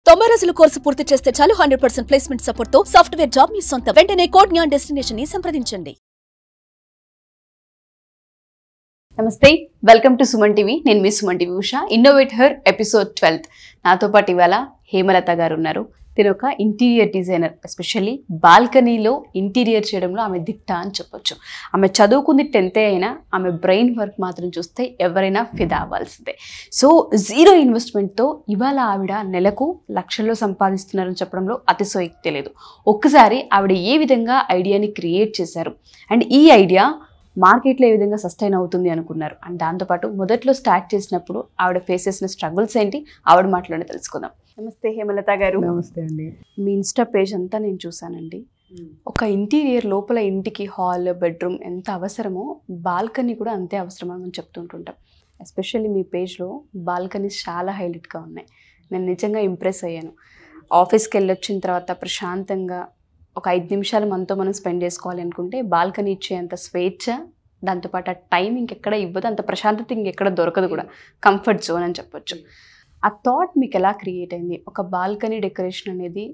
90 రోజుల కోర్సు పూర్తి చేస్తే చాలు 100% ప్లేస్మెంట్ సపోర్ట్ తో సాఫ్ట్వేర్ జాబ్ మీ సొంతం. వెంటనే కోడ్ జ్ఞాన్ డెస్టినేషన్ ని సంప్రదించండి. నమస్తే, వెల్కమ్ టు సుమన్ టీవీ. నేను మీ Suman TV Usha. Innovate her episode 12. నాతో పాటు ఇవాళ హేమలత గారు ఉన్నారు. తిను ఒక ఇంటీరియర్ డిజైనర్. ఎస్పెషల్లీ బాల్కనీలో ఇంటీరియర్ చేయడంలో ఆమె దిట్ట అని చెప్పొచ్చు. ఆమె చదువుకుంది 10th అయినా ఆమె బ్రెయిన్ వర్క్ మాత్రం చూస్తే ఎవరైనా ఫిదా అవ్వాల్సిందే. సో జీరో ఇన్వెస్ట్మెంట్తో ఇవాళ ఆవిడ నెలకు లక్షల్లో సంపాదిస్తున్నారని చెప్పడంలో అతిశయోక్తి లేదు. ఒక్కసారి ఆవిడ ఏ విధంగా ఐడియాని క్రియేట్ చేశారు అండ్ ఈ ఐడియా మార్కెట్లో ఏ విధంగా సస్టైన్ అవుతుంది అనుకున్నారు అండ్ దాంతోపాటు మొదట్లో స్టార్ట్ చేసినప్పుడు ఆవిడ ఫేస్ చేసిన స్ట్రగుల్స్ ఏంటి ఆవిడ మాటలోనే తెలుసుకుందాం. నమస్తే హేమలత గారు. నమస్తే అండి. మీ ఇన్స్టా పేజ్ అంతా నేను చూసానండి. ఒక ఇంటీరియర్ లోపల ఇంటికి హాల్, బెడ్రూమ్ ఎంత అవసరమో బాల్కనీ కూడా అంతే అవసరం అని మనం చెప్తుంటుంటాం. ఎస్పెషల్లీ మీ పేజ్లో బాల్కనీస్ చాలా హైలైట్గా ఉన్నాయి. నేను నిజంగా ఇంప్రెస్ అయ్యాను. ఆఫీస్కి వెళ్ళొచ్చిన తర్వాత ప్రశాంతంగా ఒక 5 నిమిషాలు మనతో మనం స్పెండ్ చేసుకోవాలి అనుకుంటే బాల్కనీ ఇచ్చేంత స్వేచ్ఛ, దాంతోపాటు ఆ టైం ఇంకెక్కడ ఇవ్వదు, అంత ప్రశాంతత ఇంకెక్కడ దొరకదు కూడా. కంఫర్ట్ జోన్ అని చెప్పొచ్చు. ఆ థాట్ మీకు ఎలా క్రియేట్ అయింది? ఒక బాల్కనీ డెకరేషన్ అనేది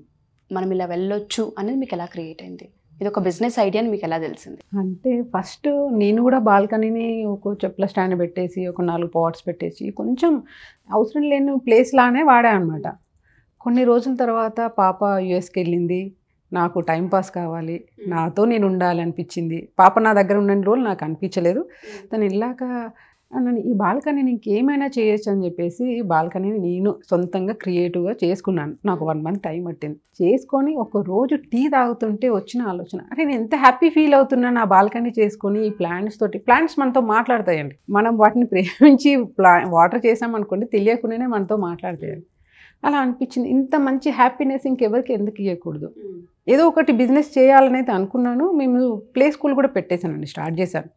మనం ఇలా వెళ్ళొచ్చు అనేది మీకు ఎలా క్రియేట్ అయింది? ఇది ఒక బిజినెస్ ఐడియా అని మీకు ఎలా తెలిసింది? అంటే ఫస్ట్ నేను కూడా బాల్కనీని ఒక చెప్పుల స్టాండ్ పెట్టేసి ఒక 4 పాట్స్ పెట్టేసి కొంచెం అవసరం లేని ప్లేస్ లానే వాడా అనమాట. కొన్ని రోజుల తర్వాత పాప యుఎస్కి వెళ్ళింది. నాకు టైంపాస్ కావాలి, నాతో నేను ఉండాలి అనిపించింది. పాప నా దగ్గర ఉన్న రోజులు నాకు అనిపించలేదు. తను వెళ్ళాక నన్ను ఈ బాల్కనీని ఇంకేమైనా చేయొచ్చు అని చెప్పేసి బాల్కనీని నేను సొంతంగా క్రియేటివ్గా చేసుకున్నాను. నాకు 1 మంత్ టైం పట్టింది. చేసుకొని ఒక రోజు టీ తాగుతుంటే వచ్చిన ఆలోచన, అరే నేను ఎంత హ్యాపీ ఫీల్ అవుతున్నాను ఆ బాల్కనీ చేసుకొని. ఈ ప్లాంట్స్ తోటి, ప్లాంట్స్ మనతో మాట్లాడతాయండి. మనం వాటిని ప్రేమించి వాటర్ చేసామనుకోండి, తెలియకుండానే మనతో మాట్లాడతాయండి. అలా అనిపించింది, ఇంత మంచి హ్యాపీనెస్ ఇంకెవరికి ఎందుకు ఇవ్వకూడదు. ఏదో ఒకటి బిజినెస్ చేయాలని అయితే అనుకున్నాను. మేము ప్లే స్కూల్ కూడా పెట్టేశానండి, స్టార్ట్ చేశాను.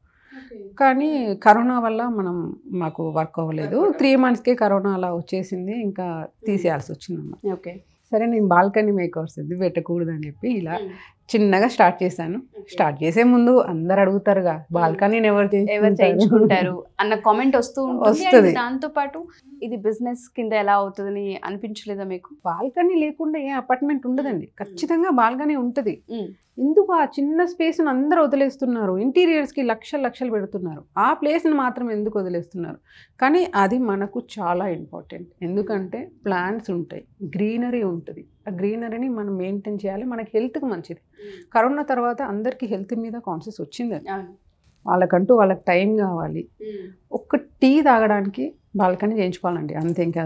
కానీ కరోనా వల్ల మాకు వర్క్ అవ్వలేదు. 3 monthsకే కరోనా అలా వచ్చేసింది, ఇంకా తీసేయాల్సి వచ్చిందమ్మా. ఓకే, సరే నేను బాల్కనీ మేకర్స్ ఇది పెట్టకూడదని చెప్పి ఇలా చిన్నగా స్టార్ట్ చేశాను. స్టార్ట్ చేసే ముందు అందరు అడుగుతారుగా, బాల్కనీని ఎవరు చేయించుకుంటారు అన్న కామెంట్ వస్తుంది. వస్తుంది. దాంతో పాటు ఇది బిజినెస్ కింద ఎలా అవుతుందని అనిపించలేదా మీకు? బాల్కనీ లేకుండా ఏ అపార్ట్మెంట్ ఉండదండి, ఖచ్చితంగా బాల్కనీ ఉంటుంది. ఎందుకు ఆ చిన్న స్పేస్ని అందరూ వదిలేస్తున్నారు? ఇంటీరియర్స్కి లక్షలు పెడుతున్నారు, ఆ ప్లేస్ని మాత్రం ఎందుకు వదిలేస్తున్నారు? కానీ అది మనకు చాలా ఇంపార్టెంట్. ఎందుకంటే ప్లాంట్స్ ఉంటాయి, గ్రీనరీ ఉంటుంది. ఆ గ్రీనరీని మనం మెయింటైన్ చేయాలి, మనకి హెల్త్కి మంచిది. కరోనా తర్వాత అందరికీ హెల్త్ మీద కాన్షియస్ వచ్చింది. వాళ్ళకంటూ వాళ్ళకి టైం కావాలి. ఒక్క టీ తాగడానికి బాల్కనీ చేయించుకోవాలండి, అంతే. ఇంకా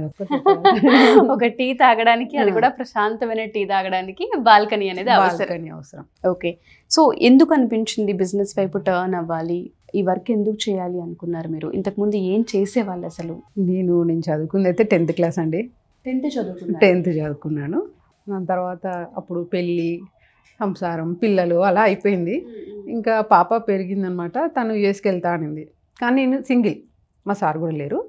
ఒక టీ తాగడానికి, అది కూడా ప్రశాంతమైన టీ తాగడానికి బాల్కనీ అనేది అవసరం. ఓకే, సో ఎందుకు అనిపించింది బిజినెస్ వైపు టర్న్ అవ్వాలి, ఈ వర్క్ ఎందుకు చేయాలి అనుకున్నారు మీరు? ఇంతకుముందు ఏం చేసేవాళ్ళు అసలు? నేను చదువుకుంది అయితే 10th క్లాస్ అండి. 10th చదువుకున్నాను. దాని తర్వాత అప్పుడు పెళ్ళి, సంసారం, పిల్లలు అలా అయిపోయింది. ఇంకా పాప పెరిగిందనమాట. తను యుఎస్కి వెళ్తా అనింది. కానీ నేను సింగిల్, మా సార్ కూడా లేరు,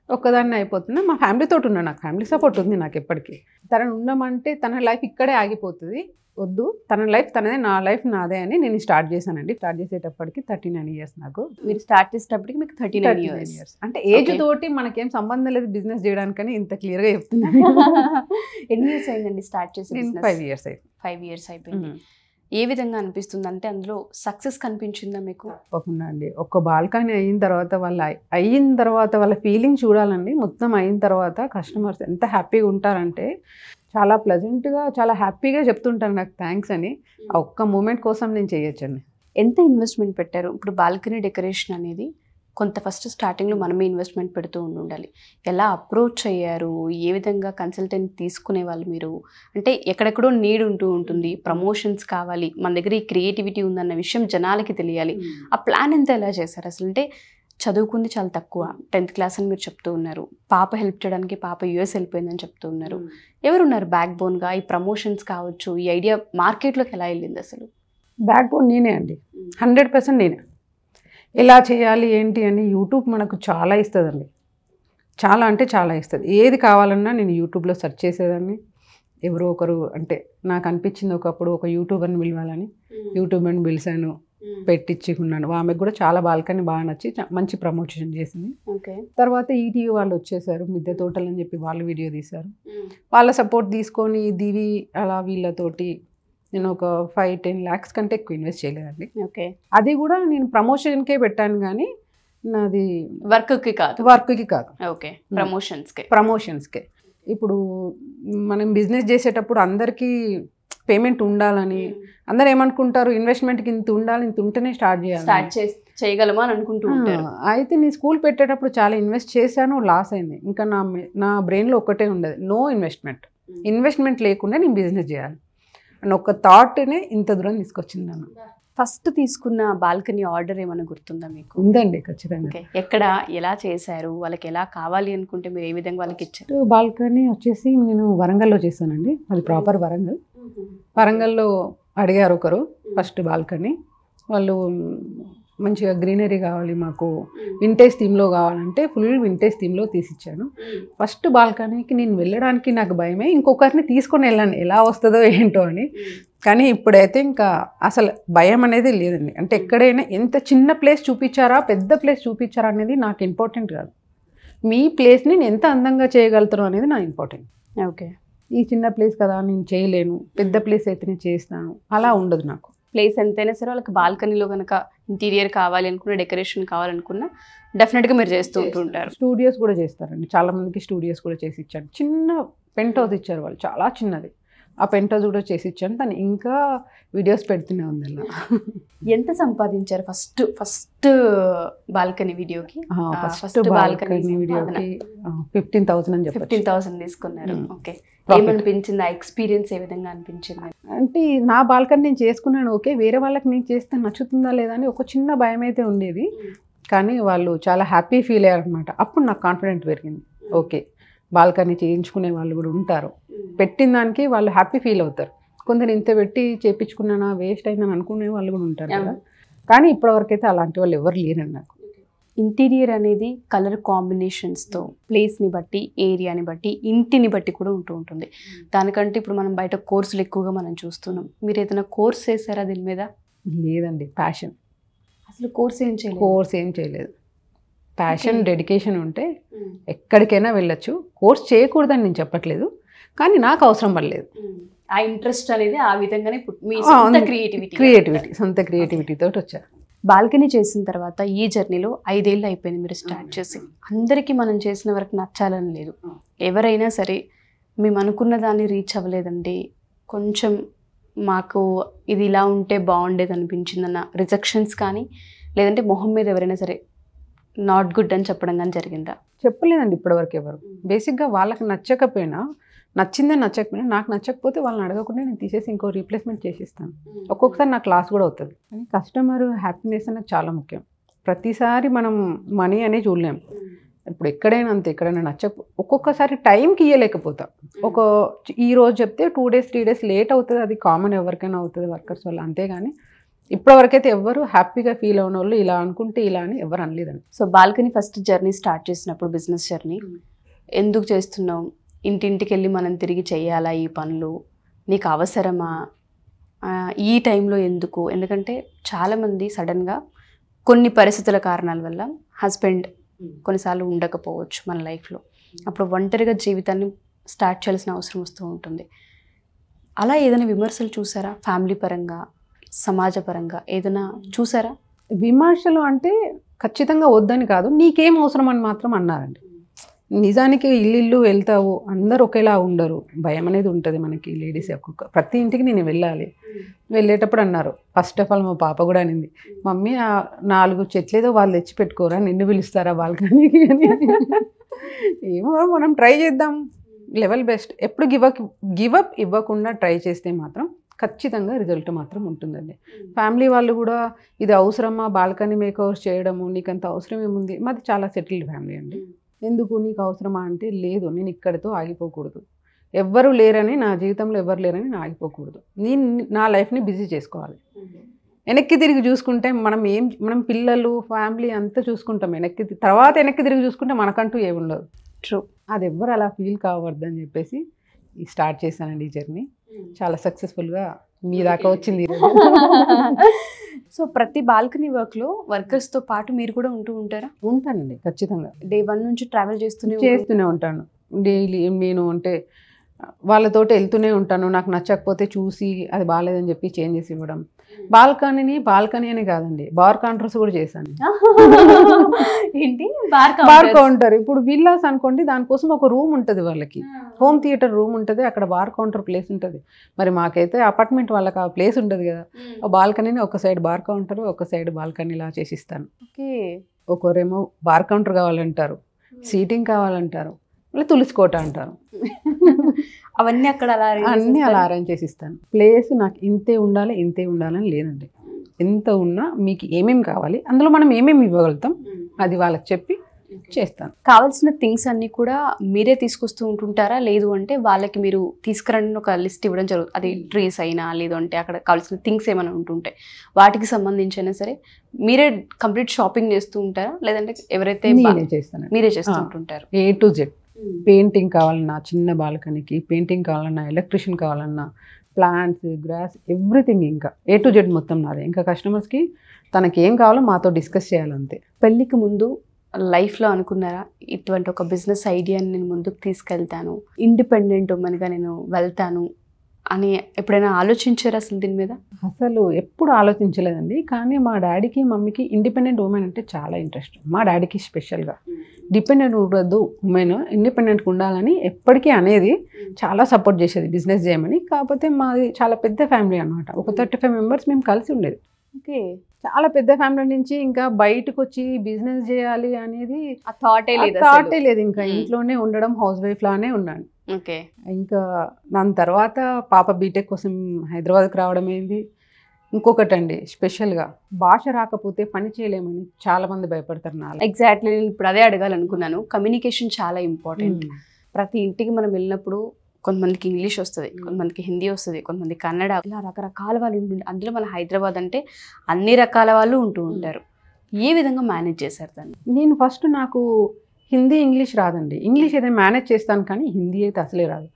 ఒక్కదాన్ని అయిపోతున్నా. మా ఫ్యామిలీతో ఉన్నా, నాకు ఫ్యామిలీ సపోర్ట్ ఉంది నాకు ఎప్పటికీ. తనను ఉండమంటే తన లైఫ్ ఇక్కడే ఆగిపోతుంది, వద్దు, తన లైఫ్ తనదే, నా లైఫ్ నాదే అని నేను స్టార్ట్ చేశానండి. స్టార్ట్ చేసేటప్పటికి 39 years నాకు. మీరు స్టార్ట్ చేసేటప్పటికి మీకు 39 years. అంటే ఏజ్ తోటి మనకేం సంబంధం లేదు బిజినెస్ చేయడానికని ఇంత క్లియర్గా చెప్తున్నాను. ఎన్ని ఇయర్స్ అయిందండి స్టార్ట్ చేసి? 5 years అయింది. 5 years అయిపోయింది. ఏ విధంగా అనిపిస్తుంది? అంటే అందులో సక్సెస్ కనిపించిందా మీకు? తప్పకుండా అండి. ఒక్క బాల్కనీ అయిన తర్వాత వాళ్ళ ఫీలింగ్ చూడాలండి. మొత్తం అయిన తర్వాత కస్టమర్స్ ఎంత హ్యాపీగా ఉంటారంటే, చాలా ప్లెజెంట్గా, చాలా హ్యాపీగా చెప్తుంటారు నాకు థ్యాంక్స్ అని. ఆ ఒక్క మూమెంట్ కోసం నేను చేయొచ్చండి. ఎంత ఇన్వెస్ట్మెంట్ పెట్టారు? ఇప్పుడు బాల్కనీ డెకరేషన్ అనేది కొంత ఫస్ట్ స్టార్టింగ్లో మనమే ఇన్వెస్ట్మెంట్ పెడుతూ ఉండాలి. ఎలా అప్రోచ్ అయ్యారు? ఏ విధంగా కన్సల్టెంట్ తీసుకునే వాళ్ళు మీరు? అంటే ఎక్కడెక్కడో నీడ్ ఉంటుంది, ప్రమోషన్స్ కావాలి, మన దగ్గర ఈ క్రియేటివిటీ ఉందన్న విషయం జనాలకి తెలియాలి. ఆ ప్లాన్ ఎంత ఎలా చేశారు అసలు? అంటే చదువుకుంది చాలా తక్కువ, 10th క్లాస్ అని మీరు చెప్తూ ఉన్నారు. పాప హెల్ప్ చేయడానికి పాప యుఎస్ వెళ్ళిపోయిందని చెప్తూ ఉన్నారు. ఎవరున్నారు బ్యాక్ బోన్గా? ఈ ప్రమోషన్స్ కావచ్చు, ఈ ఐడియా మార్కెట్లోకి ఎలా వెళ్ళింది అసలు? బ్యాక్ బోన్ నేనే అండి, 100% నేనే. ఎలా చేయాలి ఏంటి అని యూట్యూబ్ మనకు చాలా ఇస్తుందండి, చాలా అంటే చాలా ఇస్తుంది. ఏది కావాలన్నా నేను యూట్యూబ్లో సెర్చ్ చేసేదాన్ని. ఎవరో ఒకరు, అంటే నాకు అనిపించింది ఒకప్పుడు ఒక యూట్యూబర్ని పిలవాలని, యూట్యూబర్ని పిలిచాను. పెట్టించుకున్నాను. ఆమెకు కూడా చాలా బాల్కనీ బాగా నచ్చి మంచి ప్రమోషన్ చేసింది. ఓకే. తర్వాత ఈటీవీ వాళ్ళు వచ్చేసారు, మిద్దె తోటలు అని చెప్పి వాళ్ళు వీడియో తీశారు. వాళ్ళ సపోర్ట్ తీసుకొని దివి అలా వీళ్ళతోటి నేను ఒక 5-10 lakhs కంటే ఎక్కువ ఇన్వెస్ట్ చేయలేదండి. ఓకే. అది కూడా నేను ప్రమోషన్కే పెట్టాను కానీ నాది వర్క్కి కాదు. వర్క్కి కాదు. ఓకే. ప్రమోషన్స్కే. ఇప్పుడు మనం బిజినెస్ చేసేటప్పుడు అందరికీ పేమెంట్ ఉండాలని అందరు ఏమనుకుంటారు, ఇన్వెస్ట్మెంట్కి ఇంత ఉండాలి, ఇంత ఉంటేనే స్టార్ట్ చేయగలమా అని అనుకుంటూ ఉంటారు. అయితే నేను స్కూల్ పెట్టేటప్పుడు చాలా ఇన్వెస్ట్ చేశాను, లాస్ అయింది. ఇంకా నా బ్రెయిన్లో ఒక్కటే ఉండదు, నో ఇన్వెస్ట్మెంట్ లేకుండా నేను బిజినెస్ చేయాలి అని ఒక థాట్నే ఇంత దూరం తీసుకొచ్చింది నన్ను. ఫస్ట్ తీసుకున్న బాల్కనీ ఆర్డర్ ఏమైనా గుర్తుందా మీకు? ఉందండి, ఖచ్చితంగా. ఎక్కడ, ఎలా చేశారు, వాళ్ళకి ఎలా కావాలి అనుకుంటే మీరు ఏ విధంగా వాళ్ళకి ఇచ్చారు? బాల్కనీ వచ్చేసి నేను వరంగల్లో చేశానండి, అది ప్రాపర్ వరంగల్లో అడిగారు ఒకరు ఫస్ట్ బాల్కనీ. వాళ్ళు మంచిగా గ్రీనరీ కావాలి, మాకు వింటేజ్ థీమ్లో కావాలంటే ఫుల్ వింటేజ్ థీమ్లో తీసిచ్చాను. ఫస్ట్ బాల్కనీకి నేను వెళ్ళడానికి నాకు భయమే, ఇంకొకరిని తీసుకొని వెళ్ళాను ఎలా వస్తుందో ఏంటో అని. కానీ ఇప్పుడైతే ఇంకా అసలు భయం అనేది లేదండి. అంటే ఎక్కడైనా ఎంత చిన్న ప్లేస్ చూపించారా పెద్ద ప్లేస్ చూపించారా అనేది నాకు ఇంపార్టెంట్ కాదు, మీ ప్లేస్ని నేను ఎంత అందంగా చేయగలుగుతాను అనేది నా ఇంపార్టెంట్. ఓకే. ఈ చిన్న ప్లేస్ కదా నేను చేయలేను, పెద్ద ప్లేస్ అయితే నేను చేస్తాను, అలా ఉండదు నాకు. ప్లేస్ ఎంతైనా సరే వాళ్ళకి బాల్కనీలో కనుక ఇంటీరియర్ కావాలి అనుకున్న, డెకరేషన్ కావాలనుకున్నా డెఫినెట్గా మీరు చేస్తూ ఉంటుంటారు. స్టూడియోస్ కూడా చేస్తారండి, చాలా మందికి స్టూడియోస్ కూడా చేసి ఇచ్చాను. చిన్న పెంట్ హౌస్ ఇచ్చారు వాళ్ళు, చాలా చిన్నది. ఆ పెంట్ హౌస్ కూడా చేసి ఇచ్చాను. తను ఇంకా వీడియోస్ పెడుతూనే ఉంది అలా. ఎంత సంపాదించారు ఫస్ట్ బాల్కనీ వీడియోకి? ఫస్ట్ బాల్కనీ వీడియోకి 15,000 అని చెప్పి 15,000 తీసుకున్నారు. ఓకే. ఏమనిపించింది, ఆ ఎక్స్పీరియన్స్ ఏ విధంగా అనిపించింది? అంటే నా బాల్కనీ నేను చేసుకున్నాను, ఓకే, వేరే వాళ్ళకి నేను చేస్తే నచ్చుతుందా లేదా అని ఒక చిన్న భయం అయితే ఉండేది. కానీ వాళ్ళు చాలా హ్యాపీ ఫీల్ అయ్యారు అనమాట. అప్పుడు నాకు కాన్ఫిడెంట్ పెరిగింది, ఓకే బాల్కనీ చేయించుకునే వాళ్ళు కూడా ఉంటారు, పెట్టిన దానికి వాళ్ళు హ్యాపీ ఫీల్ అవుతారు. కొందరు ఇంత పెట్టి చేయించుకున్నానా వేస్ట్ అయిందని అనుకునే వాళ్ళు కూడా ఉంటారు కదా. కానీ ఇప్పటివరకు అయితే అలాంటి వాళ్ళు ఎవరు లేరండి నాకు. ఇంటీరియర్ అనేది కలర్ కాంబినేషన్స్తో ప్లేస్ని బట్టి, ఏరియాని బట్టి, ఇంటిని బట్టి కూడా ఉంటుంది. దానికంటే ఇప్పుడు మనం బయట కోర్సులు ఎక్కువగా మనం చూస్తున్నాం. మీరు ఏదైనా కోర్స్ చేశారా దీని మీద? లేదండి, ప్యాషన్. అసలు కోర్స్ ఏం చేయలేదు. ప్యాషన్, డెడికేషన్ ఉంటే ఎక్కడికైనా వెళ్ళొచ్చు. కోర్స్ చేయకూడదని నేను చెప్పట్లేదు, కానీ నాకు అవసరం పడలేదు. ఆ ఇంట్రెస్ట్ అనేది ఆ విధంగానే సొంత క్రియేటివిటీ తోటి వచ్చారు. బాల్కనీ చేసిన తర్వాత ఈ జర్నీలో 5 ఏళ్ళు అయిపోయింది మీరు స్టార్ట్ చేసి. అందరికీ మనం చేసిన వరకు నచ్చాలని లేదు. ఎవరైనా సరే మేము అనుకున్న దాన్ని రీచ్ అవ్వలేదండి, కొంచెం మాకు ఇది ఇలా ఉంటే బాగుండేది అనిపించిందన్న రిజెక్షన్స్ కానీ, లేదంటే మొహం మీద ఎవరైనా సరే నాట్ గుడ్ అని చెప్పడం కానీ జరిగిందా? చెప్పలేదండి ఇప్పటివరకు ఎవరు. బేసిక్గా వాళ్ళకి నచ్చకపోయినా, నచ్చిందని నచ్చకపోయినా, నాకు నచ్చకపోతే వాళ్ళని అడగకుండా నేను తీసేసి ఇంకో రీప్లేస్మెంట్ చేసిస్తాను. ఒక్కొక్కసారి నాకు లాస్ కూడా అవుతుంది. కానీ కస్టమర్ హ్యాపీనెస్ అనేది చాలా ముఖ్యం. ప్రతిసారి మనం మనీ అనే చూడలేము. ఇప్పుడు ఎక్కడైనా అంతే, ఎక్కడైనా ఒక్కొక్కసారి టైంకి ఇవ్వలేకపోతాం. ఈ రోజు చెప్తే 2 days 3 days లేట్ అవుతుంది, అది కామన్, ఎవరికైనా అవుతుంది వర్కర్స్ వల్ల. అంతేగాని ఇప్పటివరకైతే ఎవరు హ్యాపీగా ఫీల్ అయిన వాళ్ళు ఇలా అనుకుంటే ఇలా అని ఎవరు అనలేదండి. So balcony first journey start చేసినప్పుడు, బిజినెస్ జర్నీ ఎందుకు చేస్తున్నాం, ఇంటింటికి వెళ్ళి మనం తిరిగి చేయాలా ఈ పనులు, నీకు అవసరమా, ఈ టైంలో ఎందుకు? ఎందుకంటే చాలామంది సడన్గా కొన్ని పరిస్థితుల కారణాల వల్ల హస్బెండ్ కొన్నిసార్లు ఉండకపోవచ్చు మన లైఫ్లో, అప్పుడు ఒంటరిగా జీవితాన్ని స్టార్ట్ చేయాల్సిన అవసరం వస్తూ ఉంటుంది. అలా ఏదైనా విమర్శలు చూసారా? ఫ్యామిలీ పరంగా, సమాజపరంగా ఏదైనా చూసారా? విమర్శలు అంటే ఖచ్చితంగా వద్దని కాదు, నీకేం అవసరం అని మాత్రం అన్నారండి. నిజానికి ఇల్లు వెళ్తావు, అందరు ఒకేలా ఉండరు, భయం అనేది ఉంటుంది మనకి లేడీస్. ప్రతి ఇంటికి నేను వెళ్ళాలి. వెళ్ళేటప్పుడు అన్నారు, ఫస్ట్ ఆఫ్ ఆల్ మా పాప కూడా అనింది, మమ్మీ 4 చెట్లేదో వాళ్ళు తెచ్చి పెట్టుకోరా, నిన్ను పిలుస్తారా బాల్కనీకి అని. ఏమో మనం ట్రై చేద్దాం, లెవెల్ బెస్ట్. ఎప్పుడు గివప్ ఇవ్వకుండా ట్రై చేస్తే మాత్రం ఖచ్చితంగా రిజల్ట్ మాత్రం ఉంటుందండి. ఫ్యామిలీ వాళ్ళు కూడా ఇది అవసరమా బాల్కనీ మేకవర్స్ చేయడము, నీకు అంత అవసరం ఏముంది, మాది చాలా సెటిల్డ్ ఫ్యామిలీ అండి. ఎందుకు నీకు అవసరమా అంటే, లేదు నేను ఇక్కడితో ఆగిపోకూడదు, ఎవ్వరు లేరని, నా జీవితంలో ఎవరు లేరని నేను ఆగిపోకూడదు, నేను నా లైఫ్ని బిజీ చేసుకోవాలి. వెనక్కి తిరిగి చూసుకుంటే మనం పిల్లలు ఫ్యామిలీ అంతా చూసుకుంటాం, తర్వాత వెనక్కి తిరిగి చూసుకుంటే మనకంటూ ఏముండదు. ట్రూ. అది ఎవ్వరు అలా ఫీల్ కావద్దని చెప్పేసి స్టార్ట్ చేశానండి ఈ జర్నీ. చాలా సక్సెస్ఫుల్గా మీ దాకా వచ్చింది. సో ప్రతి బాల్కనీ వర్క్లో వర్కర్స్తో పాటు మీరు కూడా ఉంటూ ఉంటారా? ఉంటానండి ఖచ్చితంగా. డే 1 నుంచి ట్రావెల్ చేస్తూనే ఉంటాను. డైలీ నేను అంటే వాళ్ళతోటి వెళ్తూనే ఉంటాను. నాకు నచ్చకపోతే చూసి అది బాగాలేదని చెప్పి చేంజ్ చేసి ఇవ్వడం. బాల్కనీ అని కాదండి, బార్ కౌంటర్స్ కూడా చేశాను. ఏంటి బార్ కౌంటర్ ఇప్పుడు విల్లాస్ అనుకోండి, దానికోసం ఒక రూమ్ ఉంటుంది వాళ్ళకి, హోమ్ థియేటర్ రూమ్ ఉంటుంది, అక్కడ బార్ కౌంటర్ ప్లేస్ ఉంటుంది. మరి మాకైతే అపార్ట్మెంట్ వాళ్ళకి ఆ ప్లేస్ ఉంటుంది కదా, ఆ బాల్కనీని ఒక సైడ్ బార్ కౌంటర్ ఒక సైడ్ బాల్కనీలా చేసిస్తాను. ఓకే. ఒకరేమో బార్ కౌంటర్ కావాలంటారు, సీటింగ్ కావాలంటారు, మళ్ళీ తులుసుకోట అంటారు. అవన్నీ అక్కడ అన్నీ అలా అరేంజ్ చేసి ఇస్తాను. ప్లేస్ నాకు ఇంతే ఉండాలని లేదండి. ఎంత ఉన్నా మీకు ఏమేమి కావాలి, అందులో మనం ఏమేమి ఇవ్వగలుగుతాం అది వాళ్ళకి చెప్పి చేస్తాను. కావాల్సిన థింగ్స్ అన్ని కూడా మీరే తీసుకొస్తూ ఉంటుంటారా? లేదు అంటే వాళ్ళకి మీరు తీసుకురండి ఒక లిస్ట్ ఇవ్వడం జరుగుతుంది. అది ట్రీస్ అయినా లేదు అంటే అక్కడ కావాల్సిన థింగ్స్ ఏమైనా ఉంటుంటాయి, వాటికి సంబంధించైనా సరే మీరే కంప్లీట్ షాపింగ్ చేస్తూ ఉంటారా? లేదంటే ఎవరైతే మీరే చేస్తూ ఉంటుంటారు? A to Z. పెయింటింగ్ కావాలన్నా, చిన్న బాల్కనీకి పెయింటింగ్ కావాలన్నా, ఎలక్ట్రిషియన్ కావాలన్నా, ప్లాంట్స్, గ్రాస్, ఎవ్రీథింగ్, ఇంకా A to Z మొత్తం నాదే. ఇంకా కస్టమర్స్కి తనకి ఏం కావాలో మాతో డిస్కస్ చేయాలంతే. పెళ్ళికి ముందు లైఫ్లో అనుకున్నారా ఇటువంటి ఒక బిజినెస్ ఐడియాని నేను ముందుకు తీసుకెళ్తాను, ఇండిపెండెంట్ ఉమెన్గా నేను వెళ్తాను అని ఎప్పుడైనా ఆలోచించారా అసలు దీని మీద? అసలు ఎప్పుడు ఆలోచించలేదండి. కానీ మా డాడీకి మమ్మీకి ఇండిపెండెంట్ ఉమెన్ అంటే చాలా ఇంట్రెస్ట్. మా డాడీకి స్పెషల్గా డిపెండెంట్ ఉండద్దు, ఉమెన్ ఇండిపెండెంట్గా ఉండాలని ఎప్పటికీ అనేది, చాలా సపోర్ట్ చేసేది బిజినెస్ చేయమని. కాకపోతే మాది చాలా పెద్ద ఫ్యామిలీ అనమాట, ఒక 35 మెంబర్స్ మేము కలిసి ఉండేది. ఓకే. చాలా పెద్ద ఫ్యామిలీ నుంచి ఇంకా బయటకు వచ్చి బిజినెస్ చేయాలి అనేది ఆ థాటే లేదు. ఇంకా ఇంట్లోనే ఉండడం, హౌస్ వైఫ్ లానే ఉన్నాను. ఓకే. ఇంకా దాని తర్వాత పాప బీటెక్ కోసం హైదరాబాద్కి రావడం అయింది. ఇంకొకటండి, స్పెషల్గా భాష రాకపోతే పని చేయలేమని చాలా మంది భయపడతారు. ఎగ్జాక్ట్లీ, నేను ఇప్పుడు అదే అడగాలనుకున్నాను. కమ్యూనికేషన్ చాలా ఇంపార్టెంట్. ప్రతి ఇంటికి మనం వెళ్ళినప్పుడు కొంతమందికి ఇంగ్లీష్ వస్తుంది, కొంతమందికి హిందీ వస్తుంది, కొంతమంది కన్నడ, ఇలా రకరకాల వాళ్ళు ఉంటుంటారు. అందులో మన హైదరాబాద్ అంటే అన్ని రకాల వాళ్ళు ఉంటూ ఉంటారు. ఏ విధంగా మేనేజ్ చేశారు దాన్ని? నేను ఫస్ట్ నాకు హిందీ ఇంగ్లీష్ రాదండి. ఇంగ్లీష్ అయితే మేనేజ్ చేస్తాను కానీ హిందీ అయితే అసలే రాదు.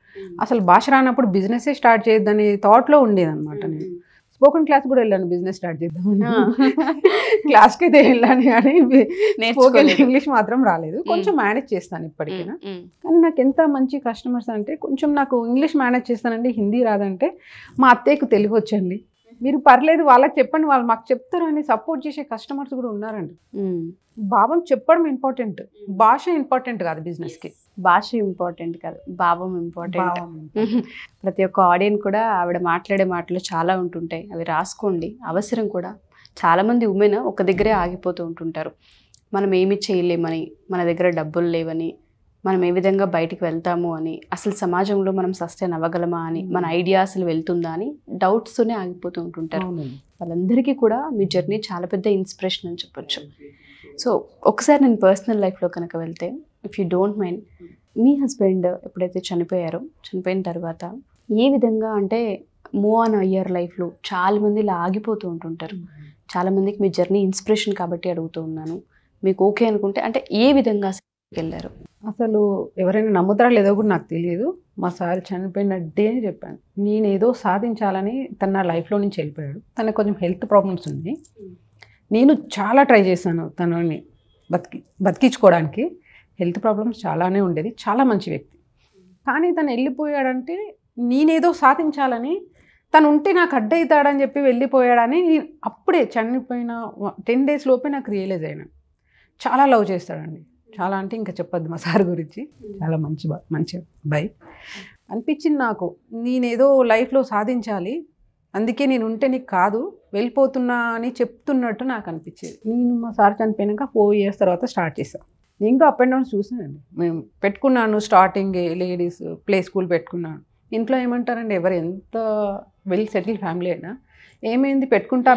అసలు భాష రానప్పుడు బిజినెస్సే స్టార్ట్ చేయొద్దనే థాట్లో ఉండేదన్నమాట. నేను స్పోకెన్ క్లాస్ కూడా వెళ్ళాను, బిజినెస్ స్టార్ట్ చేద్దామని. క్లాస్కి అయితే వెళ్ళాను కానీ స్పోకెన్ ఇంగ్లీష్ మాత్రం రాలేదు. కొంచెం మేనేజ్ చేస్తాను ఇప్పటికైనా. కానీ నాకు ఎంత మంచి కస్టమర్స్ అంటే, కొంచెం నాకు ఇంగ్లీష్ మేనేజ్ చేస్తానండి, హిందీ రాదంటే మా అత్తయ్యకు తెలుగు వచ్చండి, మీరు పర్లేదు వాళ్ళకి చెప్పండి, వాళ్ళు మాకు చెప్తారు అని సపోర్ట్ చేసే కస్టమర్స్ కూడా ఉన్నారండి. భావం చెప్పడం ఇంపార్టెంట్, భాష ఇంపార్టెంట్ కాదు బిజినెస్కి. భాష ఇంపార్టెంట్ కాదు, భావం ఇంపార్టెంట్. ప్రతి ఒక్క ఆడియన్స్ కూడా ఆవిడ మాట్లాడే మాటలు చాలా ఉంటుంటాయి, అవి రాసుకోండి, అవసరం కూడా. చాలామంది ఉమెన్ ఒక దగ్గరే ఆగిపోతూ ఉంటుంటారు. మనం ఏమి చేయలేమని, మన దగ్గర డబ్బులు లేవని, మనం ఏ విధంగా బయటికి వెళ్తాము అని, అసలు సమాజంలో మనం సస్టైన్ అవ్వగలమా అని, మన ఐడియా అసలు వెళ్తుందా అని డౌట్స్తోనే ఆగిపోతూ ఉంటుంటారు. వాళ్ళందరికీ కూడా మీ జర్నీ చాలా పెద్ద ఇన్స్పిరేషన్ అని చెప్పొచ్చు. సో ఒకసారి నేను పర్సనల్ లైఫ్లో కనుక వెళ్తే, if you don't mind, me husband ఎప్పుడైతే చనిపోయారో, చనిపోయిన తర్వాత ఏ విధంగా అంటే మూవ్ ఆన్ అయ్యారు లైఫ్లో? చాలామంది ఇలా ఆగిపోతూ ఉంటుంటారు. చాలామందికి మీ జర్నీ ఇన్స్పిరేషన్ కాబట్టి అడుగుతూ ఉన్నాను. మీకు ఓకే అనుకుంటే అంటే ఏ విధంగా వెళ్ళారు? అసలు ఎవరైనా నమ్ముతారా లేదో కూడా నాకు తెలియదు. మా సార్ చనిపోయిన డే అని చెప్పాను. నేను ఏదో సాధించాలని తన నా లైఫ్లో నుంచి వెళ్ళిపోయాడు. తనకు కొంచెం హెల్త్ ప్రాబ్లమ్స్ ఉన్నాయి. నేను చాలా ట్రై చేశాను తనని బతికించుకోవడానికి. హెల్త్ ప్రాబ్లమ్స్ చాలానే ఉండేది. చాలా మంచి వ్యక్తి. కానీ తను వెళ్ళిపోయాడంటే నేనేదో సాధించాలని, తను ఉంటే నాకు అడ్డవుతాడని చెప్పి వెళ్ళిపోయాడని అప్పుడే చనిపోయిన 10 days లోపే నాకు రియలైజ్ అయినా. చాలా లవ్ చేస్తాడండి, చాలా అంటే ఇంకా చెప్పొద్దు మా సార్ గురించి. చాలా మంచి అబ్బాయి అనిపించింది నాకు. నేనేదో లైఫ్లో సాధించాలి, అందుకే నేను ఉంటే నీకు కాదు వెళ్ళిపోతున్నా అని చెప్తున్నట్టు నాకు అనిపించేది. నేను మా సార్ చనిపోయినాక 4 years తర్వాత స్టార్ట్ చేశాను. నేను కూడా అప్ అండ్ డౌన్స్ చూసానండి. మేము పెట్టుకున్నాను స్టార్టింగ్ లేడీస్ ప్లే స్కూల్ పెట్టుకున్నాను. ఇంట్లో ఏమంటారండి, ఎవరు ఎంత వెల్ సెటిల్ ఫ్యామిలీ అయినా, ఏమైంది పెట్టుకుంటా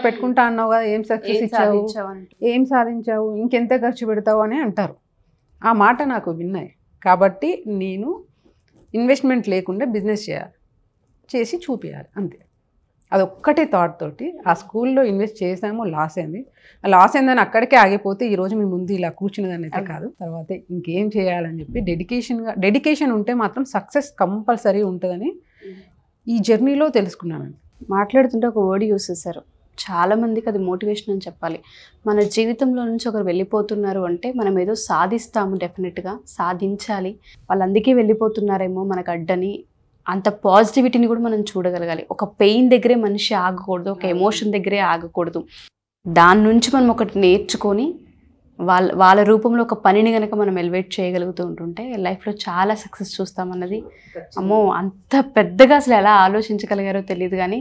అన్నావు కదా, ఏం సక్సెస్ ఇచ్చావు, ఏం సాధించావు, ఇంకెంత ఖర్చు పెడతావు అని అంటారు. ఆ మాట నాకు విన్నాయి. కాబట్టి నేను ఇన్వెస్ట్మెంట్ లేకుండా బిజినెస్ చేసి చూపించాలి అంతే. అదొక్కటే థాట్ తోటి ఆ స్కూల్లో ఇన్వెస్ట్ చేసాము, లాస్ అయిందని అక్కడికే ఆగిపోతే ఈరోజు మీ ముందు ఇలా కూర్చునేదాన్ని అయితే కాదు. తర్వాత ఇంకేం చేయాలని చెప్పి డెడికేషన్ ఉంటే మాత్రం సక్సెస్ కంపల్సరీ ఉంటుందని ఈ జర్నీలో తెలుసుకున్నాను. మాట్లాడుతుంటే ఒక వర్డ్ యూస్ చేశారు, చాలా మందికి అది మోటివేషన్ అని చెప్పాలి. మన జీవితంలో నుంచి ఒకరు వెళ్ళిపోతున్నారు అంటే మనం ఏదో సాధిస్తాము, డెఫినెట్గా సాధించాలి. వాళ్ళు అందుకే వెళ్ళిపోతున్నారేమో మనకు అడ్డని, అంత పాజిటివిటీని కూడా మనం చూడగలగాలి. ఒక పెయిన్ దగ్గరే మనిషి ఆగకూడదు, ఒక ఎమోషన్ దగ్గరే ఆగకూడదు. దాని నుంచి మనం ఒకటి నేర్చుకొని వాళ్ళ రూపంలో ఒక పనిని కనుక మనం ఎలివేట్ చేయగలుగుతూ ఉంటుంటే లైఫ్లో చాలా సక్సెస్ చూస్తామన్నది అమ్మో అంత పెద్దగా అసలు ఎలా ఆలోచించగలిగారో తెలియదు, కానీ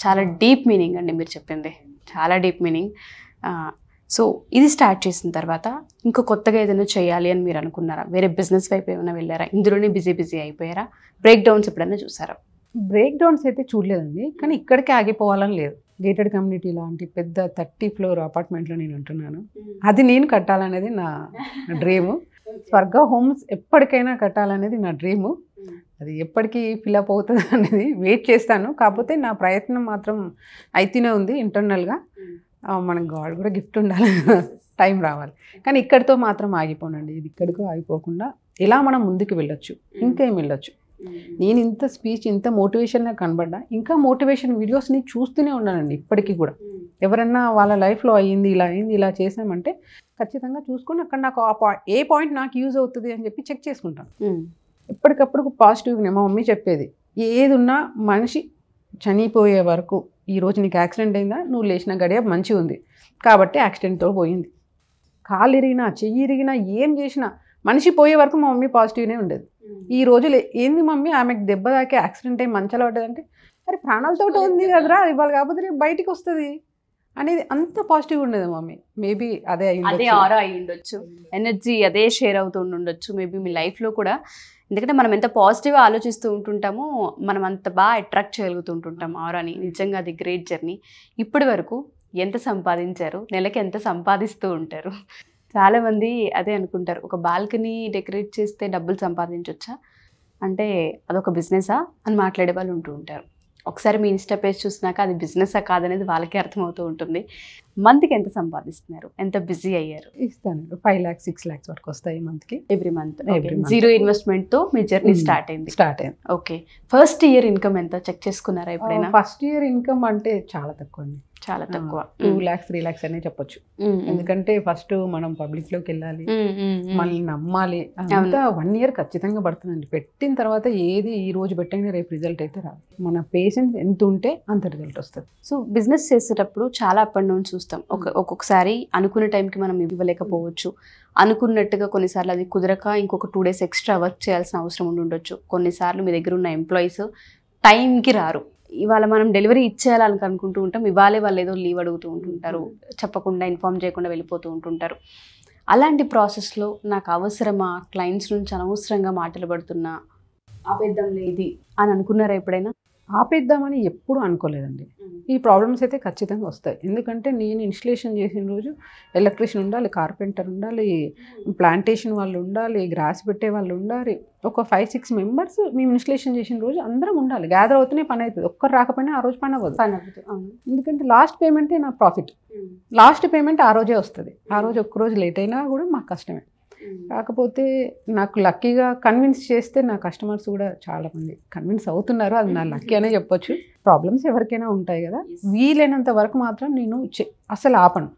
చాలా డీప్ మీనింగ్ అండి మీరు చెప్పింది, చాలా డీప్ మీనింగ్. సో ఇది స్టార్ట్ చేసిన తర్వాత ఇంకో కొత్తగా ఏదైనా చేయాలి అని మీరు అనుకున్నారా? వేరే బిజినెస్ వైపు ఏమైనా వెళ్ళారా? ఇందులోనే బిజీ అయిపోయారా? బ్రేక్ డౌన్స్ ఎప్పుడైనా చూసారా? బ్రేక్ డౌన్స్ అయితే చూడలేదండి, కానీ ఇక్కడికే ఆగిపోవాలని లేదు. గేటెడ్ కమ్యూనిటీ లాంటి పెద్ద 30 ఫ్లోర్ అపార్ట్మెంట్లో నేను ఉంటున్నాను. అది నేను కట్టాలనేది నా డ్రీము. స్వర్గ హోమ్స్ ఎప్పటికైనా కట్టాలనేది నా డ్రీము. అది ఎప్పటికీ ఫిలప్ అవుతుంది అనేది వెయిట్ చేస్తాను. కాకపోతే నా ప్రయత్నం మాత్రం అయితేనే ఉంది ఇంటర్నల్గా. మనకు గాడ్ కూడా గిఫ్ట్ ఉండాలి, టైం రావాలి. కానీ ఇక్కడితో మాత్రం ఆగిపోనండి. ఇది ఇక్కడికో ఆగిపోకుండా ఎలా మనం ముందుకు వెళ్ళొచ్చు, ఇంకేం వెళ్ళొచ్చు. నేను ఇంత స్పీచ్, ఇంత మోటివేషన్గా కనబడ్డా ఇంకా మోటివేషన్ వీడియోస్ని చూస్తూనే ఉన్నానండి ఇప్పటికీ కూడా. ఎవరన్నా వాళ్ళ లైఫ్లో అయ్యింది, ఇలా చేసామంటే ఖచ్చితంగా చూసుకొని అక్కడ నాకు ఏ పాయింట్ నాకు యూజ్ అవుతుంది అని చెప్పి చెక్ చేసుకుంటాను. ఎప్పటికప్పుడు పాజిటివ్గా మా మమ్మీ చెప్పేది, ఏది ఉన్నా మనిషి చనిపోయే వరకు, ఈరోజు నీకు యాక్సిడెంట్ అయిందా, నువ్వు లేచిన గడియ మంచిగా ఉంది కాబట్టి యాక్సిడెంట్తో పోయింది. కాలు ఇరిగినా, చెయ్యి ఇరిగినా, ఏం చేసినా మనిషి పోయే వరకు మా మమ్మీ పాజిటివ్నే ఉండేది. ఈ రోజులు ఏంది మమ్మీ ఆమెకు దెబ్బ తాకి యాక్సిడెంట్ అయ్యి మంచాలు పడ్డదంటే, అరే ప్రాణాలతో ఉంది కదరా, ఇవాళ కాకపోతే రేపు బయటికి వస్తుంది అనేది అంత పాజిటివ్ ఉండేది మమ్మీ. మేబీ అదే ఆరా అయి ఉండొచ్చు, ఎనర్జీ అదే షేర్ అవుతూ ఉండొచ్చు మేబీ మీ లైఫ్లో కూడా. ఎందుకంటే మనం ఎంత పాజిటివ్గా ఆలోచిస్తూ ఉంటుంటామో మనం అంత బాగా అట్రాక్ట్ చేయగలుగుతూ ఉంటుంటాం ఆరాని. నిజంగా అది గ్రేట్ జర్నీ. ఇప్పటి వరకు ఎంత సంపాదించారు? నెలకి ఎంత సంపాదిస్తూ ఉంటారు? చాలామంది అదే అనుకుంటారు, ఒక బాల్కనీ డెకరేట్ చేస్తే డబ్బులు సంపాదించవచ్చా అంటే అదొక బిజినెసా అని మాట్లాడే వాళ్ళు ఉంటూ ఉంటారు. ఒకసారి మీ ఇన్స్టా పేజ్ చూసినాక అది బిజినెసా కాదనేది వాళ్ళకే అర్థమవుతూ ఉంటుంది. మంత్కి ఎంత సంపాదిస్తున్నారు? ఎంత బిజీ అయ్యారు? ఇస్తాను 5 lakhs 6 lakhs వరకు వస్తాయి మంత్కి. ఎవ్రీ మంత్ జీరో ఇన్వెస్ట్మెంట్తో మీ జర్నీ స్టార్ట్ అయింది. ఓకే, ఫస్ట్ ఇయర్ ఇన్కమ్ ఎంత చెక్ చేసుకున్నారా ఎప్పుడైనా? ఫస్ట్ ఇయర్ ఇన్కమ్ అంటే చాలా తక్కువ అండి, చాలా తక్కువ. 2 lakhs 3 lakhs అనే చెప్పొచ్చు. ఎందుకంటే ఫస్ట్ మనం పబ్లిక్లోకి వెళ్ళాలి, మనల్ని నమ్మాలి, అంతా 1 year ఖచ్చితంగా పడుతుందండి. పెట్టిన తర్వాత ఏది ఈ రోజు పెట్టినా రేపు రిజల్ట్ అయితే రాదు. మన పేషెన్స్ ఎంత ఉంటే అంత రిజల్ట్ వస్తుంది. సో బిజినెస్ చేసేటప్పుడు చాలా అప్ అండ్ డౌన్ చూస్తాం. ఒక్కొక్కసారి అనుకునే టైంకి మనం ఇవ్వలేకపోవచ్చు, అనుకున్నట్టుగా కొన్నిసార్లు అది కుదరక ఇంకొక 2 days ఎక్స్ట్రా వర్క్ చేయాల్సిన అవసరం ఉండొచ్చు. కొన్నిసార్లు మీ దగ్గర ఉన్న ఎంప్లాయీస్ టైంకి రారు. ఇవాళ మనం డెలివరీ ఇచ్చేయాలని అనుకుంటూ ఉంటాం, ఇవాళే వాళ్ళు ఏదో లీవ్ అడుగుతూ ఉంటుంటారు, చెప్పకుండా ఇన్ఫార్మ్ చేయకుండా వెళ్ళిపోతూ ఉంటుంటారు. అలాంటి ప్రాసెస్లో నాకు అవసరమా, క్లయింట్స్ నుంచి అనవసరంగా మాటలు పడుతున్నా, ఆపేద్దాం ఇది అని అనుకున్నారా ఎప్పుడైనా? ఆపేద్దామని ఎప్పుడు అనుకోలేదండి. ఈ ప్రాబ్లమ్స్ అయితే ఖచ్చితంగా వస్తాయి. ఎందుకంటే నేను ఇన్స్టలేషన్ చేసిన రోజు ఎలక్ట్రీషియన్ ఉండాలి, కార్పెంటర్ ఉండాలి, ప్లాంటేషన్ వాళ్ళు ఉండాలి, గ్రాస్ పెట్టే వాళ్ళు ఉండాలి. ఒక 5-6 members మేము ఇన్స్టలేషన్ చేసిన రోజు అందరం ఉండాలి. గ్యాదర్ అవుతూనే పని అవుతుంది. ఒక్కరు రాకపోయినా ఆ రోజు పని అవ్వదు. ఎందుకంటే లాస్ట్ పేమెంటే నా ప్రాఫిట్. లాస్ట్ పేమెంట్ ఆ రోజే వస్తుంది. ఆ రోజు ఒక్కరోజు లేట్ అయినా కూడా మాకు కష్టమే. కాకపోతే నాకు లక్కీగా కన్విన్స్ చేస్తే నా కస్టమర్స్ కూడా చాలామంది కన్విన్స్ అవుతున్నారు. అది నా లక్కీ అనే చెప్పొచ్చు. ప్రాబ్లమ్స్ ఎవరికైనా ఉంటాయి కదా, వీలైనంత వరకు మాత్రం నేను అసలు ఆపను.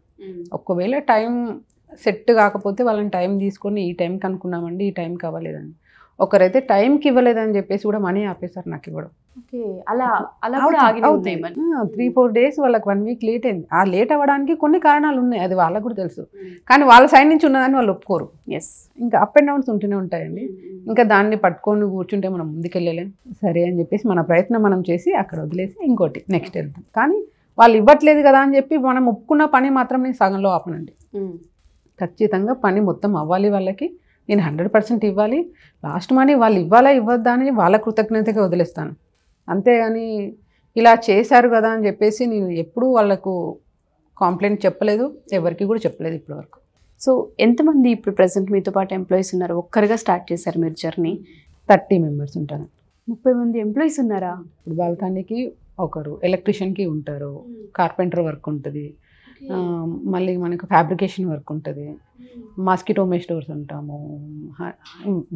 ఒకవేళ టైం సెట్ కాకపోతే వాళ్ళని టైం తీసుకొని ఈ టైంకి అనుకున్నామండి, ఈ టైంకి అవ్వలేదండి. ఒకరైతే టైంకి ఇవ్వలేదని చెప్పేసి కూడా మనీ ఆపేశారు నాకు ఇవ్వడం. అలా కూడా 3-4 days వాళ్ళకి 1 week లేట్ అయింది. ఆ లేట్ అవ్వడానికి కొన్ని కారణాలు ఉన్నాయి, అది వాళ్ళకు కూడా తెలుసు. కానీ వాళ్ళ సైడ్ నుంచి ఉన్నదాన్ని వాళ్ళు ఒప్పుకోరు. ఇంకా అప్ అండ్ డౌన్స్ ఉంటూనే ఉంటాయండి. ఇంకా దాన్ని పట్టుకొని కూర్చుంటే మనం ముందుకెళ్ళలేం. సరే అని చెప్పేసి మన ప్రయత్నం మనం చేసి అక్కడ వదిలేసి ఇంకోటి నెక్స్ట్ వెళ్తాం. కానీ వాళ్ళు ఇవ్వట్లేదు కదా అని చెప్పి మనం ఒప్పుకున్న పని మాత్రం నేను సగంలో ఆపనండి. ఖచ్చితంగా పని మొత్తం అవ్వాలి, వాళ్ళకి నేను 100% ఇవ్వాలి. లాస్ట్ మనీ వాళ్ళు ఇవ్వాలా ఇవ్వద్దా అని వాళ్ళ కృతజ్ఞతగా వదిలేస్తాను. అంతేగాని ఇలా చేశారు కదా అని చెప్పేసి నేను ఎప్పుడూ వాళ్ళకు కాంప్లైంట్ చెప్పలేదు, ఎవరికి కూడా చెప్పలేదు ఇప్పటివరకు. సో ఎంతమంది ఇప్పుడు ప్రెసెంట్ మీతో పాటు ఎంప్లాయీస్ ఉన్నారు? ఒక్కరిగా స్టార్ట్ చేశారు మీరు జర్నీ? 30 members ఉంటారు. 30 మంది ఎంప్లాయీస్ ఉన్నారా? ఇప్పుడు బాల్కనీకి ఒకరు, ఎలక్ట్రీషియన్కి ఉంటారు, కార్పెంటర్ వర్క్ ఉంటుంది, మళ్ళీ మనకు ఫ్యాబ్రికేషన్ వర్క్ ఉంటుంది, మాస్కిటో మెషర్స్ ఉంటాము.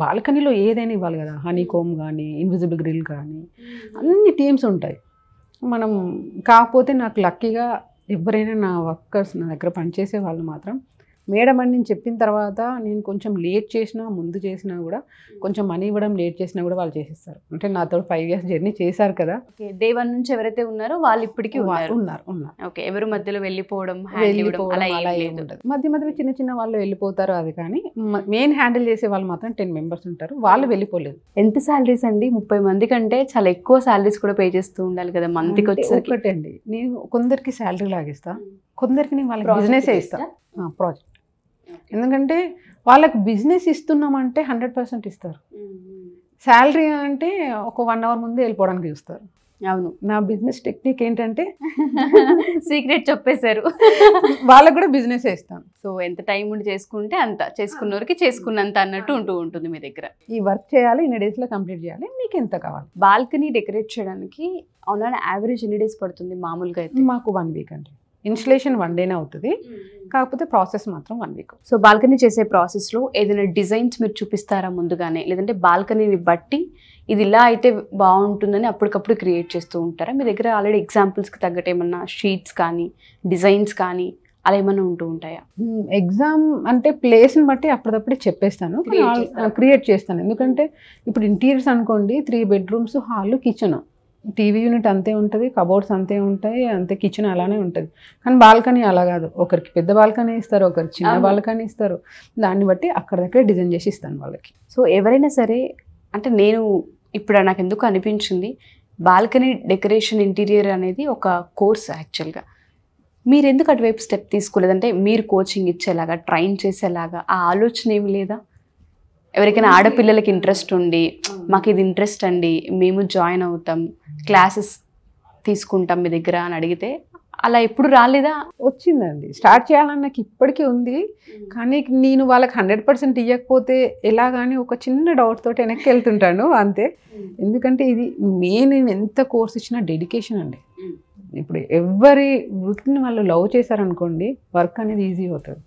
బాల్కనీలో ఏదైనా ఇవ్వాలి కదా, హనీ కోమ్ కానీ, ఇన్విజిబుల్ గ్రిల్ కానీ, అన్ని టీమ్స్ ఉంటాయి. మనం కాకపోతే నాకు లక్కీగా ఎవరైనా నా వర్కర్స్ నా దగ్గర పనిచేసే వాళ్ళు మాత్రం మేడం అని నేను చెప్పిన తర్వాత నేను కొంచెం లేట్ చేసినా ముందు చేసినా కూడా కొంచెం మనీ ఇవ్వడం లేట్ చేసినా కూడా వాళ్ళు చేసేస్తారు. అంటే నాతో 5 years జర్నీ చేశారు కదా. ఓకే, డే 1 నుంచి ఎవరైతే ఉన్నారో వాళ్ళు ఇప్పటికీ ఉన్నారు. ఓకే, ఎవరు మధ్యలో వెళ్ళిపోవడం అలా ఏమి ఉండదు. మధ్యలో చిన్న వాళ్ళు వెళ్ళిపోతారు. అది కానీ మెయిన్ హ్యాండిల్ చేసే వాళ్ళు మాత్రం 10 members ఉంటారు. వాళ్ళు వెళ్ళిపోలేదు. ఎంత శాలరీస్ అండి? 30 మంది కంటే చాలా ఎక్కువ శాలరీస్ కూడా పే చేస్తూ ఉండాలి కదా మంత్కి వచ్చేసరికి. ఒకటే అండి, నేను కొందరికి శాలరీ లాగిస్తా, కొందరికి నేను వాళ్ళకి బిజినెస్ ఇస్తా, ప్రాజెక్ట్. ఎందుకంటే వాళ్ళకి బిజినెస్ ఇస్తున్నామంటే 100% ఇస్తారు. శాలరీ అంటే ఒక 1 hour ముందే వెళ్ళిపోవడానికి చూస్తారు. అవును, నా బిజినెస్ టెక్నిక్ ఏంటంటే సీక్రెట్ చెప్పేశారు. వాళ్ళకి కూడా బిజినెస్ ఇస్తాను. సో ఎంత టైం ఉండి చేసుకుంటే అంత, చేసుకున్నవరికి చేసుకున్నంత అన్నట్టు ఉంటుంది మీ దగ్గర. ఈ వర్క్ చేయాలి, ఇన్ని డేస్లో కంప్లీట్ చేయాలి, మీకు ఎంత కావాలి. బాల్కనీ డెకరేట్ చేయడానికి అవునా యావరేజ్ ఎన్ని డేస్ పడుతుంది మామూలుగా అయితే? మాకు 1 week అండి. ఇన్స్టలేషన్ 1 day అవుతుంది, కాకపోతే ప్రాసెస్ మాత్రం 1 week. సో బాల్కనీ చేసే ప్రాసెస్లో ఏదైనా డిజైన్స్ మీరు చూపిస్తారా ముందుగానే, లేదంటే బాల్కనీని బట్టి ఇది ఇలా అయితే బాగుంటుందని అప్పటికప్పుడు క్రియేట్ చేస్తూ ఉంటారా? మీ దగ్గర ఆల్రెడీ ఎగ్జాంపుల్స్కి తగ్గట్టు ఏమన్నా షీట్స్ కానీ డిజైన్స్ కానీ అలా ఏమన్నా ఉంటూ ఉంటాయా? ఎగ్జామ్ అంటే ప్లేస్ని బట్టి అప్పటికప్పుడే చెప్పేస్తాను, క్రియేట్ చేస్తాను. ఎందుకంటే ఇప్పుడు ఇంటీరియర్స్ అనుకోండి, 3 bedrooms, hall, kitchen, TV unit అంతే ఉంటుంది, కబోర్డ్స్ అంతే ఉంటాయి, అంతే కిచెన్ అలానే ఉంటుంది. కానీ బాల్కనీ అలా కాదు, ఒకరికి పెద్ద బాల్కనీ ఇస్తారు, ఒకరికి చిన్న బాల్కనీ ఇస్తారు. దాన్ని బట్టి అక్కడిదక్కడే డిజైన్ చేసి ఇస్తాను వాళ్ళకి. సో ఎవరైనా సరే, అంటే నేను ఇప్పుడు నాకు ఎందుకు అనిపించింది, బాల్కనీ డెకరేషన్ ఇంటీరియర్ అనేది ఒక కోర్స్ యాక్చువల్గా. మీరు ఎందుకు అటువైపు స్టెప్ తీసుకోలేదంటే మీరు కోచింగ్ ఇచ్చేలాగా, ట్రైన్ చేసేలాగా ఆ ఆలోచన ఏమి లేదా? ఎవరికైనా ఆడపిల్లలకి ఇంట్రెస్ట్ ఉండి మాకు ఇది ఇంట్రెస్ట్ అండి, మేము జాయిన్ అవుతాం, క్లాసెస్ తీసుకుంటాం మీ దగ్గర అని అడిగితే అలా ఎప్పుడు రాలేదా? వచ్చిందండి, స్టార్ట్ చేయాలని నాకు ఇప్పటికీ ఉంది. కానీ నేను వాళ్ళకి 100% ఇవ్వకపోతే ఎలా, కానీ ఒక చిన్న డౌట్ తోటి వెనక్కి వెళ్తుంటాను అంతే. ఎందుకంటే ఇది మెయిన్, నేను ఎంత కోర్స్ ఇచ్చినా డెడికేషన్ అండి. ఇప్పుడు ఎవరి వృత్తిని వాళ్ళు లవ్ చేశారనుకోండి, వర్క్ అనేది ఈజీ అవుతుంది.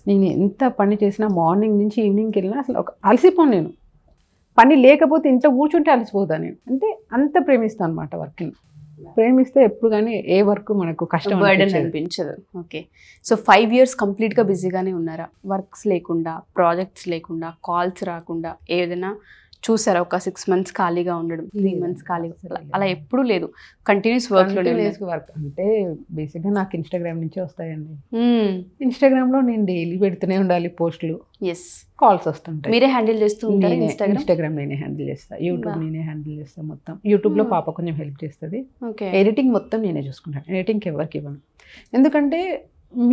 నేను ఎంత పని చేసినా మార్నింగ్ నుంచి ఈవినింగ్కి వెళ్ళినా అసలు ఒక అలసిపోను. నేను పని లేకపోతే ఇంట్లో కూర్చుంటే అలసిపోతాను నేను. అంటే అంత ప్రేమిస్తాను అనమాట వర్క్ని. ప్రేమిస్తే ఎప్పుడు కానీ ఏ వర్క్ మనకు కష్టం అనిపించదు. ఓకే, సో 5 years కంప్లీట్గా బిజీగానే ఉన్నారా? వర్క్స్ లేకుండా, ప్రాజెక్ట్స్ లేకుండా, కాల్స్ రాకుండా ఏదైనా చూసారా? ఒక 6 months ఖాళీగా ఉండడం, 3 months ఖాళీగా, అలా ఎప్పుడూ లేదు, కంటిన్యూస్ వర్క్. అంటే బేసిక్గా నాకు ఇన్స్టాగ్రామ్ నుంచే వస్తాయండి. ఇన్స్టాగ్రామ్లో నేను డైలీ పెడుతూనే ఉండాలి పోస్టులు, కాల్స్ వస్తుంటాయి. మీరే హ్యాండిల్ చేస్తూ ఉంటారు? ఇన్స్టాగ్రామ్ నేనే హ్యాండిల్ చేస్తా, యూట్యూబ్ నేనే హ్యాండిల్ చేస్తాను. మొత్తం యూట్యూబ్లో పాప కొంచెం హెల్ప్ చేస్తుంది. ఎడిటింగ్ మొత్తం నేనే చూసుకుంటాను. ఎడిటింగ్కి ఎవరికి ఇవ్వను. ఎందుకంటే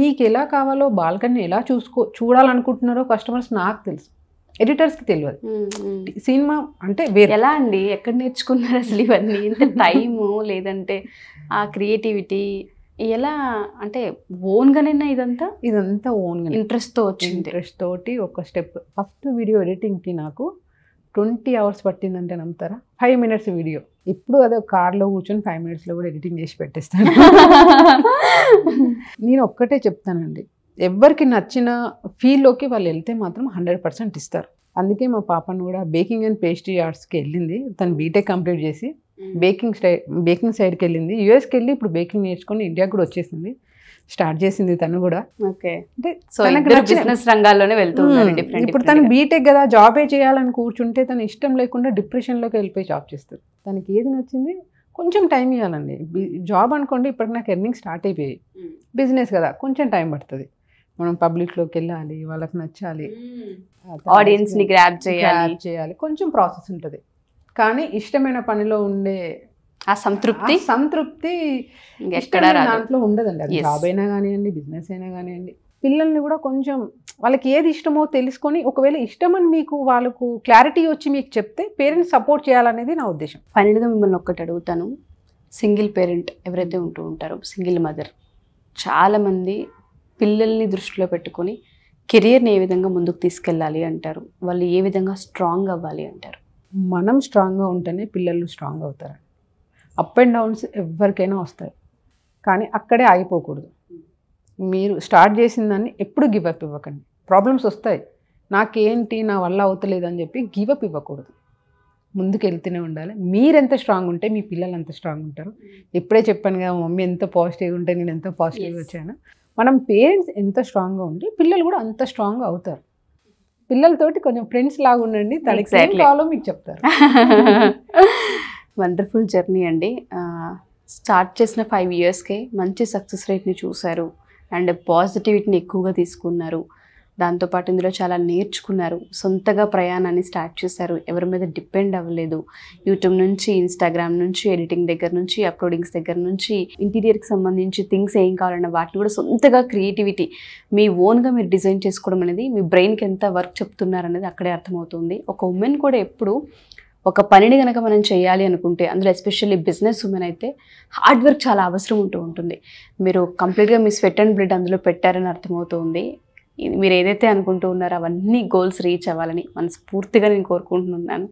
మీకు ఎలా కావాలో, బాల్కనీ ఎలా చూడాలనుకుంటున్నారో కస్టమర్స్ నాకు తెలుసు, ఎడిటర్స్కి తెలియదు. సినిమా అంటే వేరే. ఎలా అండి, ఎక్కడ నేర్చుకున్నారు అసలు ఇవన్నీ? ఇంత టైము, లేదంటే ఆ క్రియేటివిటీ ఎలా? అంటే ఓన్గానైనా ఇదంతా ఓన్గా ఇంట్రెస్ట్తో వచ్చింది? ఇంట్రెస్ట్ తోటి ఒక స్టెప్. ఫస్ట్ వీడియో ఎడిటింగ్కి నాకు 20 hours పట్టిందంటే నమ్ముతారా? 5 minutes వీడియో. ఇప్పుడు అదే కార్లో కూర్చొని 5 minutesలో కూడా ఎడిటింగ్ చేసి పెట్టేస్తాను. నేను ఒక్కటే చెప్తానండి, ఎవరికి నచ్చిన ఫీల్డ్లోకి వాళ్ళు వెళ్తే మాత్రం 100% ఇస్తారు. అందుకే మా పాపను కూడా బేకింగ్ అండ్ పేస్ట్రీ ఆర్ట్స్కి వెళ్ళింది. తను బీటెక్ కంప్లీట్ చేసి బేకింగ్ సైడ్కి వెళ్ళింది. యూఎస్కి వెళ్ళి ఇప్పుడు బేకింగ్ నేర్చుకొని ఇండియాకి కూడా వచ్చేసింది, స్టార్ట్ చేసింది తను కూడా. ఓకే, అంటే బిజినెస్ రంగాల్లోనే వెళ్తున్నారు. ఇప్పుడు తను బీటెక్ కదా, జాబే చేయాలని కూర్చుంటే తను ఇష్టం లేకుండా డిప్రెషన్లోకి వెళ్ళిపోయి జాబ్ చేస్తారు. తనకి ఏది నచ్చింది, కొంచెం టైం ఇవ్వాలండి. జాబ్ అనుకోండి, ఇప్పటికి నాకు ఎర్నింగ్ స్టార్ట్ అయిపోయాయి. బిజినెస్ కదా, కొంచెం టైం పడుతుంది. మనం పబ్లిక్లోకి వెళ్ళాలి, వాళ్ళకి నచ్చాలి, ఆడియన్స్ని గ్రాబ్ చేయాలి, కొంచెం ప్రాసెస్ ఉంటుంది. కానీ ఇష్టమైన పనిలో ఉండే ఆ సంతృప్తి దాంట్లో ఉండదండి. అది జాబ్ అయినా కానివ్వండి, బిజినెస్ అయినా కానివ్వండి. పిల్లల్ని కూడా కొంచెం వాళ్ళకి ఏది ఇష్టమో తెలుసుకొని, ఒకవేళ ఇష్టమని మీకు వాళ్ళకు క్లారిటీ వచ్చి మీకు చెప్తే పేరెంట్స్ సపోర్ట్ చేయాలనేది నా ఉద్దేశం. ఫైనల్గా మిమ్మల్ని ఒక్కటి అడుగుతాను, సింగిల్ పేరెంట్ ఎవరైతే ఉంటూ ఉంటారో, సింగిల్ మదర్, చాలామంది పిల్లల్ని దృష్టిలో పెట్టుకొని కెరియర్ని ఏ విధంగా ముందుకు తీసుకెళ్ళాలి అంటారు? వాళ్ళు ఏ విధంగా స్ట్రాంగ్ అవ్వాలి అంటారు? మనం స్ట్రాంగ్గా ఉంటేనే పిల్లలు స్ట్రాంగ్ అవుతారు. అప్ అండ్ డౌన్స్ ఎవరికైనా వస్తాయి, కానీ అక్కడే ఆగిపోకూడదు. మీరు స్టార్ట్ చేసిన దాన్ని ఎప్పుడు గివప్ ఇవ్వకండి. ప్రాబ్లమ్స్ వస్తాయి, నాకేంటి నా వల్ల అవుతలేదు అని చెప్పి గివప్ ఇవ్వకూడదు. ముందుకు వెళ్తూనే ఉండాలి. మీరెంత స్ట్రాంగ్ ఉంటే మీ పిల్లలు అంత స్ట్రాంగ్ ఉంటారు. ఇప్పుడే చెప్పాను కదా, మమ్మీ ఎంత పాజిటివ్గా ఉంటే నేను ఎంత పాజిటివ్గా వచ్చాను. మనం పేరెంట్స్ ఎంత స్ట్రాంగ్గా ఉంటే పిల్లలు కూడా అంత స్ట్రాంగ్గా అవుతారు. పిల్లలతోటి కొంచెం ఫ్రెండ్స్ లాగా ఉండండి, తనకి ఏం కావాలో మీకు చెప్తారు. వండర్ఫుల్ జర్నీ అండి. స్టార్ట్ చేసిన 5 yearsకే మంచి సక్సెస్ రేట్ని చూశారు అండ్ పాజిటివిటీని ఎక్కువగా తీసుకున్నారు. దాంతోపాటు ఇందులో చాలా నేర్చుకున్నారు. సొంతగా ప్రయాణాన్ని స్టార్ట్ చేశారు. ఎవరి మీద డిపెండ్ అవ్వలేదు. యూట్యూబ్ నుంచి, ఇన్స్టాగ్రామ్ నుంచి, ఎడిటింగ్ దగ్గర నుంచి, అప్లోడింగ్స్ దగ్గర నుంచి, ఇంటీరియర్కి సంబంధించి థింగ్స్ ఏం కావాలన్నా వాటిని కూడా సొంతగా క్రియేటివిటీ మీ ఓన్గా మీరు డిజైన్ చేసుకోవడం అనేది మీ బ్రెయిన్కి ఎంత వర్క్ చెప్తున్నారనేది అక్కడే అర్థమవుతుంది. ఒక ఉమెన్ కూడా ఎప్పుడు ఒక పనిని కనుక మనం చేయాలి అనుకుంటే, అందులో ఎస్పెషల్లీ బిజినెస్ ఉమెన్ అయితే హార్డ్ వర్క్ చాలా అవసరం ఉంటుంది. మీరు కంప్లీట్గా మీ స్వెట్ అండ్ బ్లడ్ అందులో పెట్టారని అర్థమవుతుంది. మీరు ఏదైతే అనుకుంటూ ఉన్నారో అవన్నీ గోల్స్ రీచ్ అవ్వాలని మనస్ఫూర్తిగా నేను కోరుకుంటున్నాను.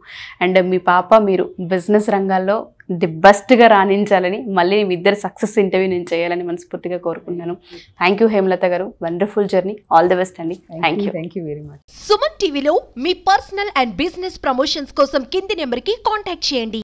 అండ్ మీ పాప మీరు బిజినెస్ రంగాల్లో ది బెస్ట్గా రాణించాలని, మళ్ళీ మీ ఇద్దరు సక్సెస్ ఇంటర్వ్యూ నేను చేయాలని మనస్ఫూర్తిగా కోరుకుంటున్నాను. థ్యాంక్ యూ హేమలత గారు, wonderful journey, all the best అండి. Thank you very much. Suman టీవీలో మీ పర్సనల్ అండ్ బిజినెస్ ప్రమోషన్స్ కోసం కింది నెంబర్కి కాంటాక్ట్ చేయండి.